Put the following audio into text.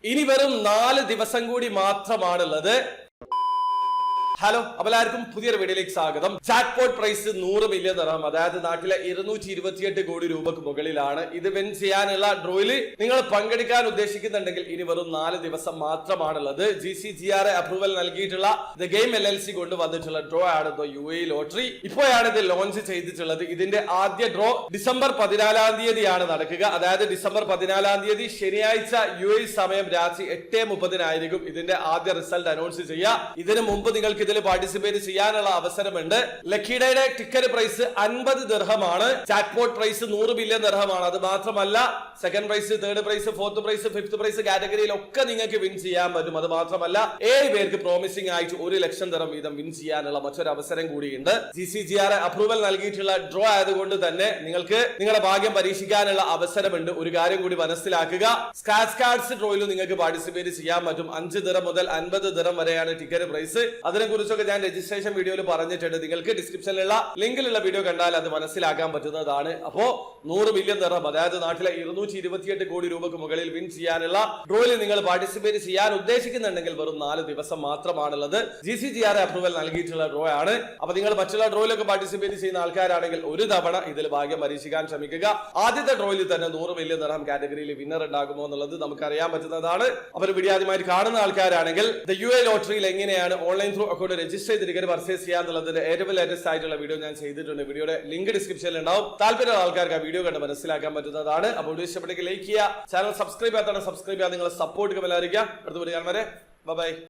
ഇനി വെറും 4 ദിവസം കൂടി മാത്രമാണുള്ളത്. ഹലോ, അപ്പോൾ എല്ലാവർക്കും പുതിയൊരു വീഡിയോയിലേക്ക് സ്വാഗതം. ജാക്ക്പോട്ട് പ്രൈസ് 100 മില്യൺ ദിർഹം, അതായത് നാട്ടിലെ 228 കോടി രൂപക്ക് മുകളിലാണ്. ഇത് വിൻ ചെയ്യാനുള്ള ഡ്രോയില് നിങ്ങൾ പങ്കെടുക്കാൻ ഉദ്ദേശിക്കുന്നുണ്ടെങ്കിൽ ഇനി വെറും 4 ദിവസം മാത്രമാണുള്ളത്. GCGR അപ്രൂവൽ നൽകിയിട്ടുള്ള ദ ഗെയിം LLC കൊണ്ട് വന്നിട്ടുള്ള ഡ്രോ ആണ് UAE ലോട്ടറി. ഇപ്പോഴാണ് ഇത് ലോഞ്ച് ചെയ്തിട്ടുള്ളത്. ഇതിന്റെ ആദ്യ ഡ്രോ ഡിസംബർ 14 തീയതിയാണ് നടക്കുക. അതായത് ഡിസംബർ 14 തീയതി ശനിയാഴ്ച UAE സമയം രാത്രി 8:30 ഇതിന്റെ ആദ്യ റിസൾട്ട് അനൗൺസ് ചെയ്യുക. ഇതിനു മുമ്പ് നിങ്ങൾക്ക് ഇതിൽ പാർട്ടിസിപ്പേറ്റ് ചെയ്യാനുള്ള അവസരമുണ്ട്. ലക്കിഡയുടെ ടിക്കറ്റ് പ്രൈസ് 50 ദിർഹമാണ്. ജാക്ക്പോട്ട് പ്രൈസ് 100 മില്യൺ ദിർഹമാണ്. അത് മാത്രമല്ല second prize, third prize, fourth prize, fifth prize കാറ്റഗറിയിലൊക്കെ നിങ്ങൾക്ക് വിൻ ചെയ്യാൻ പറ്റും. അത് മാത്രമല്ല 7 പേർക്ക് പ്രോമിസിംഗ് ആയിട്ട് 1 ലക്ഷം ദിർഹം വീതം വിൻ ചെയ്യാനുള്ള മറ്റൊരു അവസരം കൂടിയുണ്ട്. GCGR അപ്രൂവൽ നൽകിയിട്ടുള്ള ഡ്രോ ആയതുകൊണ്ട് തന്നെ നിങ്ങൾക്ക് നിങ്ങളുടെ ഭാഗ്യം പരീക്ഷിക്കാനുള്ള അവസരമുണ്ട്. ഒരു കാര്യം കൂടി മനസ്സിലാക്കുക, സ്ക്രാച്ച് കാർഡ്സ് ഡ്രോയിലും നിങ്ങൾക്ക് പാർട്ടിസിപ്പേറ്റ് ചെയ്യാൻ പറ്റും. 5 ദിർഹം മുതൽ 50 ദിർഹം വരെയാണ് ടിക്കറ്റ് പ്രൈസ്. അതിനെക്കുറിച്ചൊക്കെ ഞാൻ രജിസ്ട്രേഷൻ വീഡിയോയിൽ പറഞ്ഞിട്ടുണ്ട്. നിങ്ങൾക്ക് ഡിസ്ക്രിപ്ഷനിലുള്ള ലിങ്കിലുള്ള വീഡിയോ കണ്ടാൽ അത് മനസ്സിലാക്കാൻ പറ്റുന്നതാണ്. അപ്പോ 100 മില്യൺ ദിർഹം, അതായത് നാട്ടിലെ 228 കോടി രൂപക്ക് മുകളിൽ വിൻ ചെയ്യാനുള്ള ഡ്രോയിൽ നിങ്ങൾ പാർട്ടിസിപ്പേറ്റ് ചെയ്യാൻ ഉദ്ദേശിക്കുന്നുണ്ടെങ്കിൽ വെറും 4 ദിവസം മാത്രമാണുള്ളത്. GCGR അപ്രൂവൽ നൽകിയിട്ടുള്ള ഡ്രോ ആണ്. അപ്പൊ നിങ്ങൾ മറ്റുള്ള ഡ്രോയിലൊക്കെ പാർട്ടിസിപ്പേറ്റ് ചെയ്യുന്ന ആൾക്കാരാണെങ്കിൽ ഒരു തവണ ഇതിൽ ഭാഗ്യം പരീക്ഷിക്കാൻ ശ്രമിക്കുക. ആദ്യത്തെ ഡ്രോയിൽ തന്നെ 100 മില്യൺ ദിർഹം കാറ്റഗറിയിൽ വിന്നർ ഉണ്ടാകുമോ എന്നുള്ളത് നമുക്ക് അറിയാൻ പറ്റുന്നതാണ്. അപ്പോൾ വീഡിയോ ആദ്യമായിട്ട് കാണുന്ന ആൾക്കാരാണെങ്കിൽ UAE ലോട്ടറിയിൽ എങ്ങനെയാണ് ഓൺലൈൻ ത്രൂ അക്കൗണ്ട് രജിസ്റ്റർ ചെയ്ത് ടിക്കറ്റ് പർച്ചേസ് ചെയ്യാന്നുള്ളതിന്റെ ഏറ്റവും ലേറ്റസ്റ്റ് ആയിട്ടുള്ള വീഡിയോ ഞാൻ ചെയ്തിട്ടുണ്ട്. വീഡിയോയുടെ ലിങ്ക് ഡിസ്ക്രിപ്ഷനിൽ ഉണ്ടാവും. താല്പര്യമുള്ള ആൾക്കാർക്ക് ആ വീഡിയോ കണ്ട് മനസ്സിലാക്കാൻ പറ്റുന്നതാണ്. അപ്പോൾ വീഡിയോ ഇഷ്ടപ്പെട്ടെങ്കിൽ ലൈക്ക് ചെയ്യുക, ചാനൽ സബ്സ്ക്രൈബ് ചെയ്യാത്തതാണ് സബ്സ്ക്രൈബ് ചെയ്യാൻ നിങ്ങളെ സപ്പോർട്ട് കമലായിരിക്കുക. അടുത്ത വീഡിയോ കാണും വരെ ബൈ.